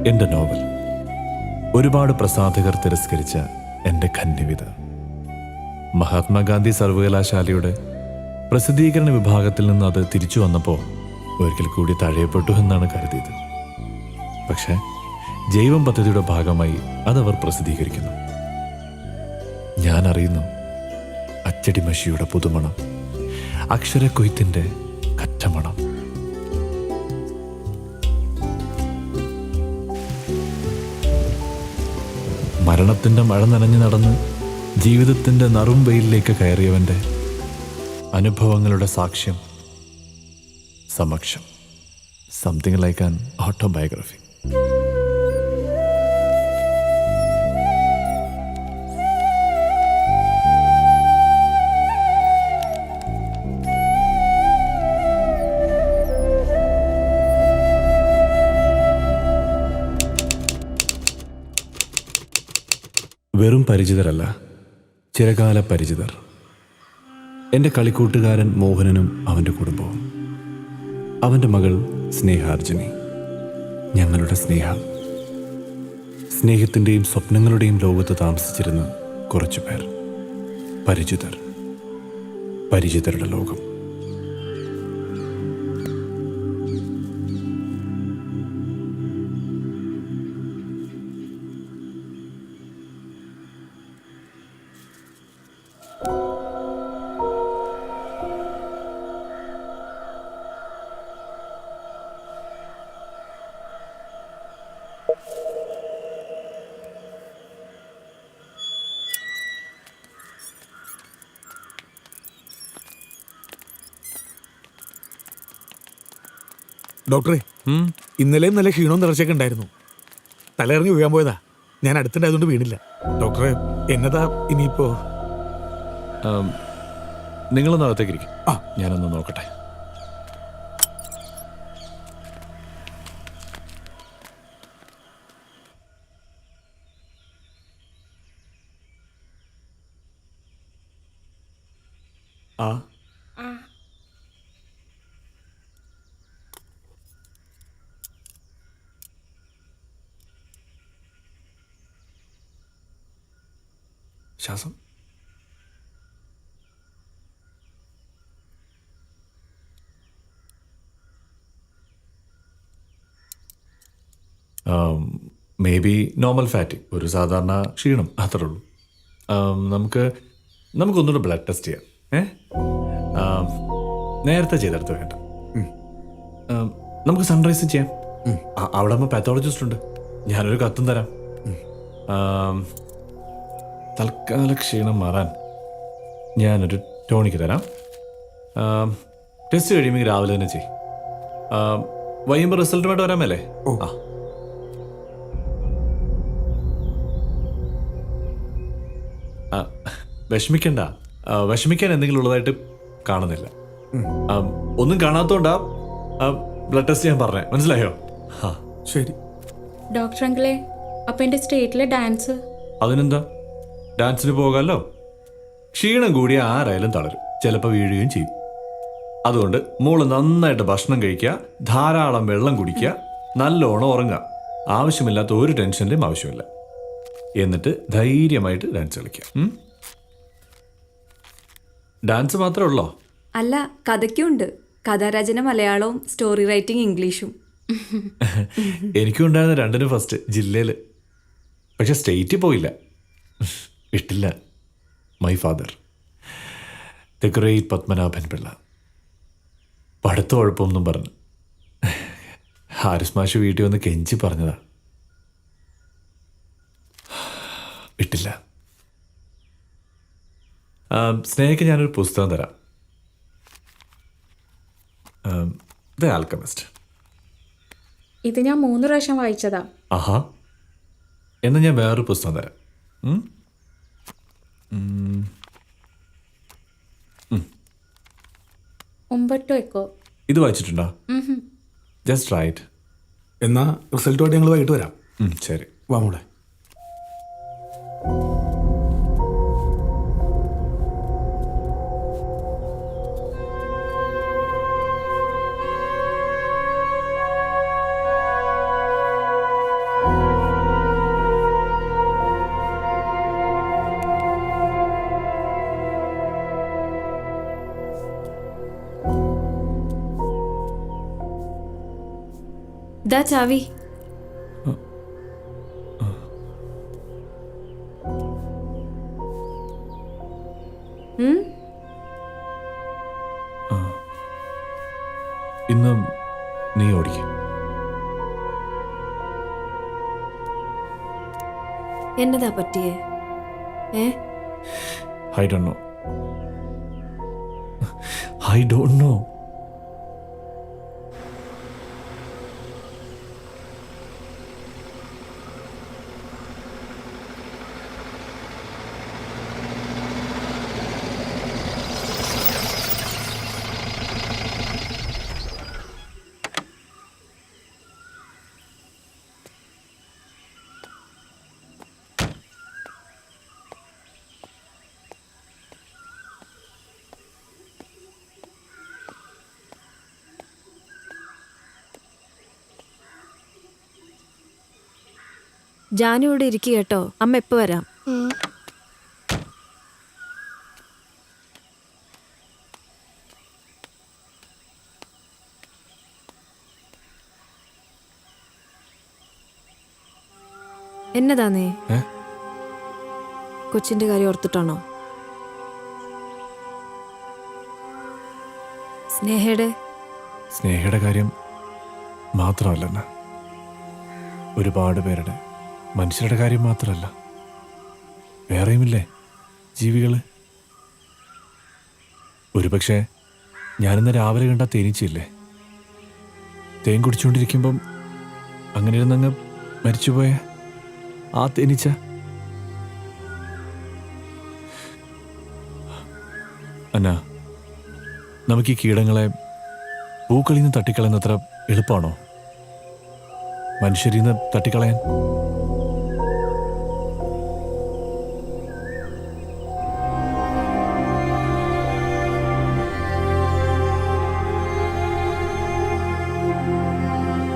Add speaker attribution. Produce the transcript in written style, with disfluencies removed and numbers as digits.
Speaker 1: എൻ്റെ നോവൽ ഒരുപാട് പ്രസാധകർ തിരസ്കരിച്ച എൻ്റെ ഖന്യവിത മഹാത്മാഗാന്ധി സർവകലാശാലയുടെ പ്രസിദ്ധീകരണ വിഭാഗത്തിൽ നിന്ന് അത് തിരിച്ചു വന്നപ്പോൾ ഒരിക്കൽ കൂടി തഴയപ്പെട്ടു എന്നാണ് കരുതിയത്. പക്ഷേ ജൈവം പദ്ധതിയുടെ ഭാഗമായി അതവർ പ്രസിദ്ധീകരിക്കുന്നു. ഞാൻ അറിയുന്നു അച്ചടിമഷിയുടെ പുതുമണം, അക്ഷരക്കൊയ്ത്തിൻ്റെ കറ്റമണം. മരണത്തിൻ്റെ മഴ നനഞ്ഞു നടന്ന് ജീവിതത്തിൻ്റെ നറും വെയിലിലേക്ക് കയറിയവൻ്റെ അനുഭവങ്ങളുടെ സാക്ഷ്യം സമക്ഷം. Something like an autobiography. വെറും പരിചിതരല്ല, ചിരകാല പരിചിതർ. എൻ്റെ കളിക്കൂട്ടുകാരൻ മോഹനനും അവൻ്റെ കുടുംബവും, അവൻ്റെ മകൾ സ്നേഹാർജുനി, ഞങ്ങളുടെ സ്നേഹ. സ്നേഹത്തിൻ്റെയും സ്വപ്നങ്ങളുടെയും ലോകത്ത് താമസിച്ചിരുന്ന കുറച്ചു പേർ. പരിചിതർ, പരിചിതരുടെ ലോകം.
Speaker 2: ഡോക്ടറെ, ഇന്നലെയും നല്ല ക്ഷീണവും തളർച്ചയൊക്കെ ഉണ്ടായിരുന്നു. തലയിറങ്ങി വീഴാൻ പോയതാ. ഞാൻ അടുത്തുണ്ടായതുകൊണ്ട് വീണില്ല. ഡോക്ടറെ, എന്നതാ ഇനിയിപ്പോ?
Speaker 1: നിങ്ങളൊന്ന് അകത്തേക്കിരിക്കും, ഞാനൊന്ന് നോക്കട്ടെ. ആ ശ്വാസം. മേ ബി നോർമൽ ഫാറ്റി, ഒരു സാധാരണ ക്ഷീണം, അത്രേ ഉള്ളൂ. നമുക്കൊന്നുകൂടെ ബ്ലഡ് ടെസ്റ്റ് ചെയ്യാം. നേരത്തെ ചെയ്തെടുത്ത് വേണ്ട. നമുക്ക് സൺറൈസ് ചെയ്യാം. അവിടെ ആകുമ്പോൾ പാത്തോളജിസ്റ്റ് ഉണ്ട്. ഞാനൊരു കത്തും തരാം. തൽക്കാല ക്ഷീണം മാറാൻ ഞാനൊരു ടോണിക്ക് തരാം. ടെസ്റ്റ് കഴിയുമെങ്കിൽ രാവിലെ തന്നെ ചെയ്യും. വൈകുമ്പോൾ റിസൾട്ടുമായിട്ട് വരാമല്ലേ? വിഷമിക്കണ്ട. വിഷമിക്കാൻ എന്തെങ്കിലും ഉള്ളതായിട്ട് കാണുന്നില്ല. ഒന്നും കാണാത്തോണ്ടാ ബ്ലഡ് ടെസ്റ്റ് ചെയ്യാൻ പറഞ്ഞേ, മനസ്സിലായോ?
Speaker 2: ശരി
Speaker 3: ഡോക്ടർ അങ്കിളെ, അപ്പൊ എന്റെ സ്റ്റേറ്റിലെ ഡാൻസ്?
Speaker 1: അതിനെന്താ, ഡാൻസിന് പോകാമല്ലോ. ക്ഷീണം കൂടിയ ആരായാലും തളരും, ചിലപ്പോൾ വീഴുകയും ചെയ്യും. അതുകൊണ്ട് മോള് നന്നായിട്ട് ഭക്ഷണം കഴിക്കുക, ധാരാളം വെള്ളം കുടിക്കുക, നല്ലോണം ഉറങ്ങുക. ആവശ്യമില്ലാത്ത ഒരു ടെൻഷൻ്റെയും ആവശ്യമില്ല. എന്നിട്ട് ധൈര്യമായിട്ട് ഡാൻസ് കളിക്കുക. ഡാൻസ് മാത്രമേ ഉള്ളോ?
Speaker 4: അല്ല, കഥയ്ക്കുണ്ട്. കഥാരചന മലയാളവും സ്റ്റോറി റൈറ്റിംഗ് ഇംഗ്ലീഷും.
Speaker 1: എനിക്കും ഉണ്ടായിരുന്ന രണ്ടിനും ഫസ്റ്റ് ജില്ലയിൽ. പക്ഷെ സ്റ്റേറ്റിൽ പോയില്ല, വിട്ടില്ല. My father the great Padmanabhan Pillai പഠിത്ത കുഴപ്പമൊന്നും പറഞ്ഞു ഹാരിസ് മാഷ് വീട്ടിൽ വന്ന് കെഞ്ചി പറഞ്ഞതാ. വിട്ടില്ല. സ്നേഹയ്ക്ക് ഞാനൊരു പുസ്തകം തരാം. The alchemist.
Speaker 3: ഇത് ഞാൻ 3 പ്രാവശ്യം വായിച്ചതാ.
Speaker 1: ആഹാ, എന്നാൽ ഞാൻ വേറൊരു പുസ്തകം തരാം.
Speaker 3: Umberto Eco.
Speaker 1: ഇത് വായിച്ചിട്ടുണ്ടോ? Just right.
Speaker 2: എന്നാ റിസൾട്ടുമായിട്ട് ഞങ്ങൾ വൈകിട്ട് വരാം.
Speaker 1: ശരി,
Speaker 2: വാ മോളെ.
Speaker 4: ദാ ചാവി. ഉം?
Speaker 1: ഇന്ന് നീ ഓടിക്കും.
Speaker 4: എന്നതാ പറ്റിയേ?
Speaker 1: I don't know. I don't know.
Speaker 4: Janu ഇവിടെ ഇരിക്കുക കേട്ടോ, അമ്മ എപ്പോ വരാം. എന്നതാന്നേ? കൊച്ചിന്റെ കാര്യം ഓർത്തിട്ടാണോ?
Speaker 1: സ്നേഹയുടെ കാര്യം മാത്രമല്ല, ഒരുപാട് പേരുടെ മനുഷ്യരുടെ കാര്യം മാത്രമല്ല, വേറെയുമില്ലേ ജീവികള്. ഒരുപക്ഷെ ഞാനിന്ന് രാവിലെ കണ്ട തേനീച്ചയില്ലേ, തേൻ കുടിച്ചുകൊണ്ടിരിക്കുമ്പം അങ്ങനെ ഇരുന്നങ്ങ് മരിച്ചുപോയ ആ തേനീച്ച. അന്ന, നമുക്ക് ഈ കീടങ്ങളെ പൂക്കളിൽ നിന്ന് തട്ടിക്കളയുന്നത്ര എളുപ്പമാണോ മനുഷ്യരിൽ നിന്ന് തട്ടിക്കളയാൻ?